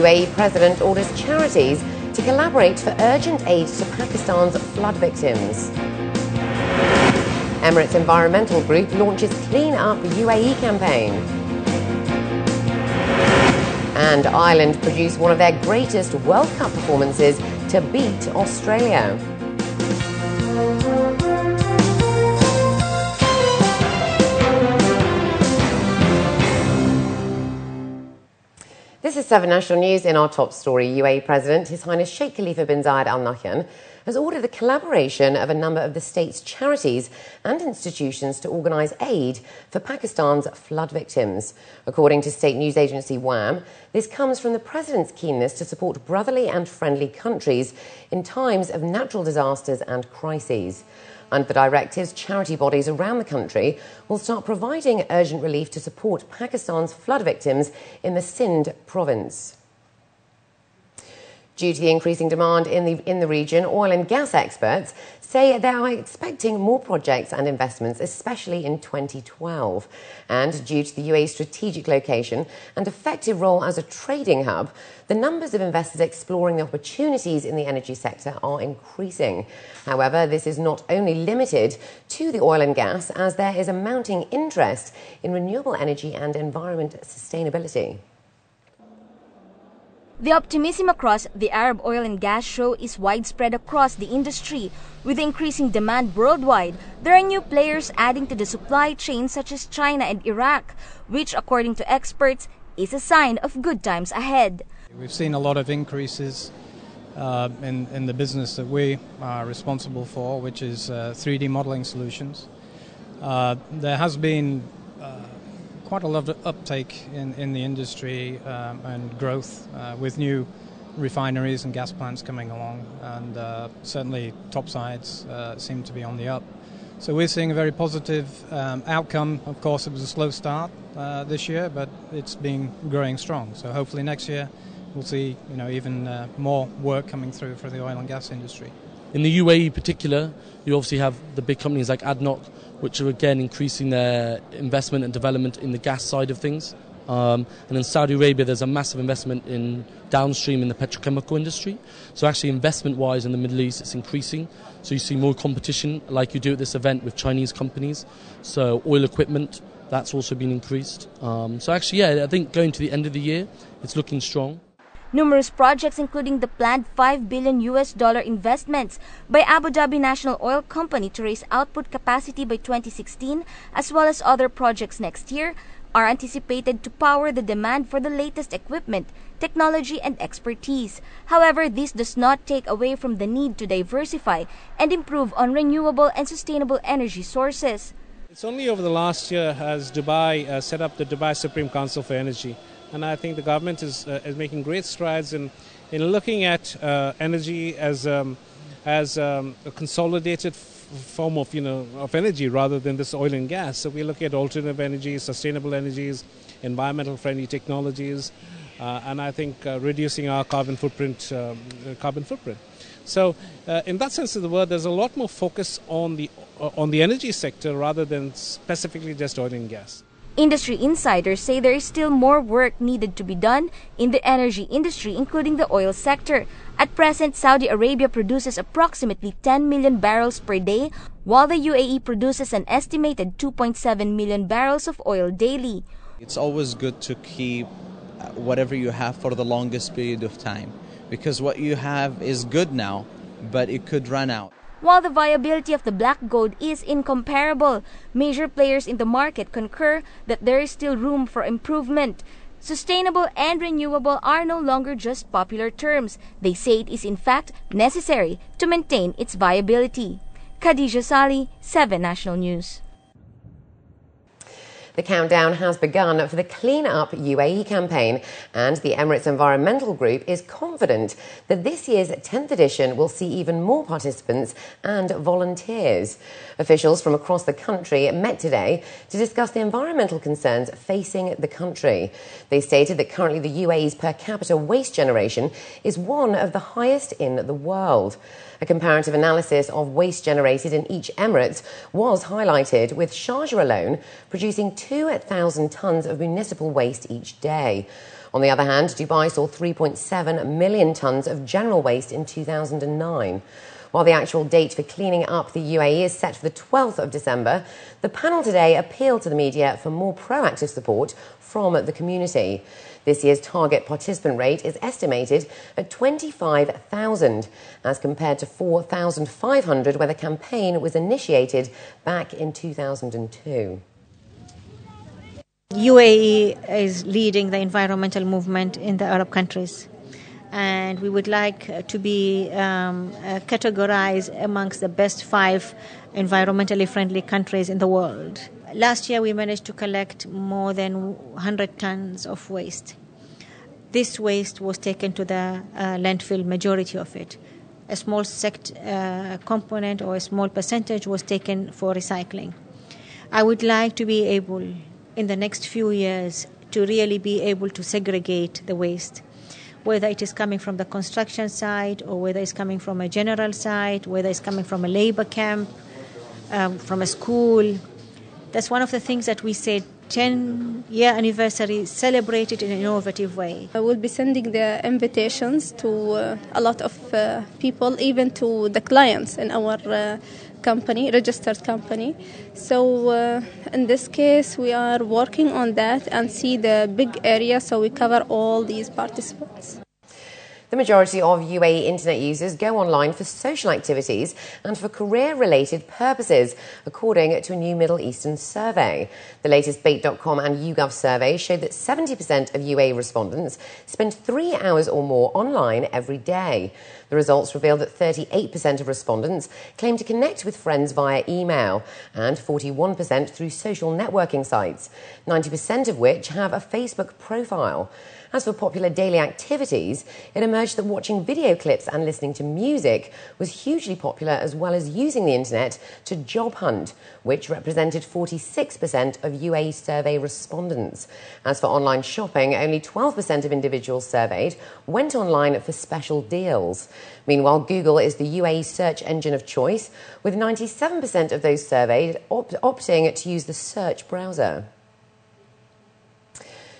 UAE President orders charities to collaborate for urgent aid to Pakistan's flood victims. Emirates Environmental Group launches Clean Up UAE campaign. And Ireland produce one of their greatest World Cup performances to beat Australia. This is 7 National News. In our top story, UAE President, His Highness Sheikh Khalifa bin Zayed Al Nahyan, has ordered the collaboration of a number of the state's charities and institutions to organise aid for Pakistan's flood victims. According to state news agency WAM, this comes from the President's keenness to support brotherly and friendly countries in times of natural disasters and crises. Under the directives, charity bodies around the country will start providing urgent relief to support Pakistan's flood victims in the Sindh province. Due to the increasing demand in the region, oil and gas experts say they are expecting more projects and investments, especially in 2012. And due to the UAE's strategic location and effective role as a trading hub, the numbers of investors exploring the opportunities in the energy sector are increasing. However, this is not only limited to the oil and gas, as there is a mounting interest in renewable energy and environment sustainability. The optimism across the Arab oil and gas show is widespread across the industry. With increasing demand worldwide, there are new players adding to the supply chain such as China and Iraq, which, according to experts, is a sign of good times ahead. We've seen a lot of increases in the business that we are responsible for, which is 3D modeling solutions. There has been quite a lot of uptake in the industry and growth with new refineries and gas plants coming along, and certainly topsides seem to be on the up. So we're seeing a very positive outcome. Of course, it was a slow start this year, but it's been growing strong. So hopefully next year we'll see even more work coming through for the oil and gas industry. In the UAE in particular, you obviously have the big companies like ADNOC, which are again increasing their investment and development in the gas side of things. And in Saudi Arabia, there's a massive investment in downstream in the petrochemical industry. So actually investment-wise in the Middle East, it's increasing. So you see more competition like you do at this event with Chinese companies. So oil equipment, that's also been increased. So actually, yeah, I think going to the end of the year, it's looking strong. Numerous projects, including the planned $5 billion investments by Abu Dhabi National Oil Company to raise output capacity by 2016, as well as other projects next year, are anticipated to power the demand for the latest equipment, technology, and expertise. However, this does not take away from the need to diversify and improve on renewable and sustainable energy sources. It's only over the last year has Dubai set up the Dubai Supreme Council for Energy. And I think the government is making great strides in looking at energy as a consolidated form of energy rather than this oil and gas. So we look at alternative energies, sustainable energies, environmental friendly technologies, and I think reducing our carbon footprint. So in that sense of the word, there's a lot more focus on the energy sector rather than specifically just oil and gas. Industry insiders say there is still more work needed to be done in the energy industry, including the oil sector. At present, Saudi Arabia produces approximately 10 million barrels per day, while the UAE produces an estimated 2.7 million barrels of oil daily. It's always good to keep whatever you have for the longest period of time, because what you have is good now, but it could run out. While the viability of the black gold is incomparable, major players in the market concur that there is still room for improvement. Sustainable and renewable are no longer just popular terms. They say it is in fact necessary to maintain its viability. Khadija Sali, 7 National News. The countdown has begun for the Clean Up UAE campaign, and the Emirates Environmental Group is confident that this year's 10th edition will see even more participants and volunteers. Officials from across the country met today to discuss the environmental concerns facing the country. They stated that currently the UAE's per capita waste generation is one of the highest in the world. A comparative analysis of waste generated in each Emirates was highlighted, with Sharjah alone producing 2,000 tonnes of municipal waste each day. On the other hand, Dubai saw 3.7 million tonnes of general waste in 2009. While the actual date for cleaning up the UAE is set for the 12th of December, the panel today appealed to the media for more proactive support from the community. This year's target participant rate is estimated at 25,000, as compared to 4,500 where the campaign was initiated back in 2002. UAE is leading the environmental movement in the Arab countries, and we would like to be categorized amongst the best 5 environmentally friendly countries in the world. Last year we managed to collect more than 100 tons of waste. This waste was taken to the landfill, majority of it. A small component or a small percentage was taken for recycling. I would like to be able, in the next few years, to really be able to segregate the waste, whether it is coming from the construction site or whether it's coming from a general site, whether it's coming from a labor camp, from a school. That's one of the things that we said, 10-year anniversary, celebrated in an innovative way. I will be sending the invitations to a lot of people, even to the clients in our company, registered company. So in this case, we are working on that and see the big area, so we cover all these participants. The majority of UAE internet users go online for social activities and for career-related purposes, according to a new Middle Eastern survey. The latest Bait.com and YouGov survey showed that 70% of UAE respondents spend 3 hours or more online every day. The results revealed that 38% of respondents claim to connect with friends via email and 41% through social networking sites, 90% of which have a Facebook profile. As for popular daily activities, it emerged that watching video clips and listening to music was hugely popular, as well as using the internet to job hunt, which represented 46% of UAE survey respondents. As for online shopping, only 12% of individuals surveyed went online for special deals. Meanwhile, Google is the UAE search engine of choice, with 97% of those surveyed opting to use the search browser.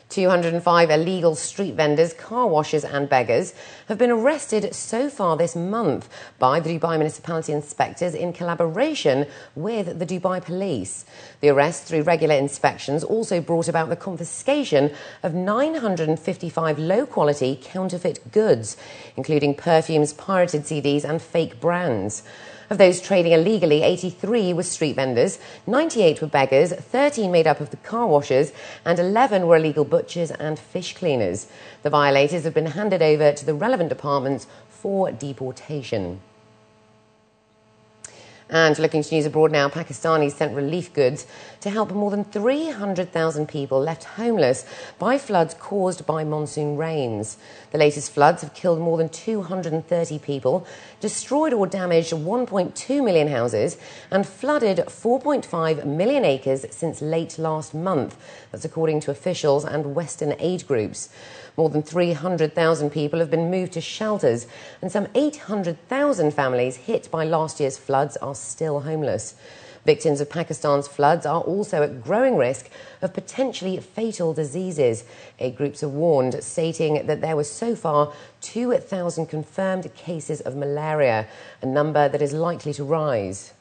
205 illegal street vendors, car washers and beggars have been arrested so far this month by the Dubai municipality inspectors in collaboration with the Dubai police. The arrests through regular inspections also brought about the confiscation of 955 low-quality counterfeit goods, including perfumes, pirated CDs and fake brands. Of those trading illegally, 83 were street vendors, 98 were beggars, 13 made up of the car washers, and 11 were illegal butchers and fish cleaners. The violators have been handed over to the relevant departments for deportation. And looking to news abroad now, Pakistanis sent relief goods to help more than 300,000 people left homeless by floods caused by monsoon rains. The latest floods have killed more than 230 people, destroyed or damaged 1.2 million houses, and flooded 4.5 million acres since late last month. That's according to officials and Western aid groups. More than 300,000 people have been moved to shelters, and some 800,000 families hit by last year's floods are still homeless. Victims of Pakistan's floods are also at growing risk of potentially fatal diseases. Aid groups have warned, stating that there were so far 2,000 confirmed cases of malaria, a number that is likely to rise.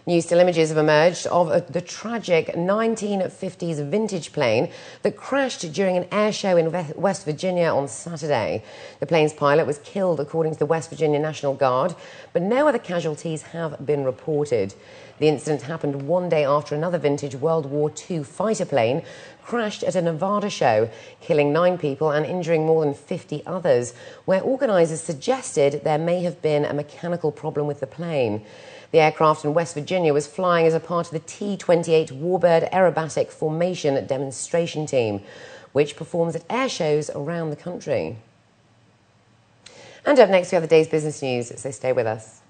New still images have emerged of the tragic 1950s vintage plane that crashed during an air show in West Virginia on Saturday. The plane's pilot was killed, according to the West Virginia National Guard, but no other casualties have been reported. The incident happened one day after another vintage World War II fighter plane crashed at a Nevada show, killing 9 people and injuring more than 50 others, where organisers suggested there may have been a mechanical problem with the plane. The aircraft in West Virginia was flying as a part of the T-28 Warbird Aerobatic Formation demonstration team, which performs at air shows around the country. And up next, we have the day's business news, so stay with us.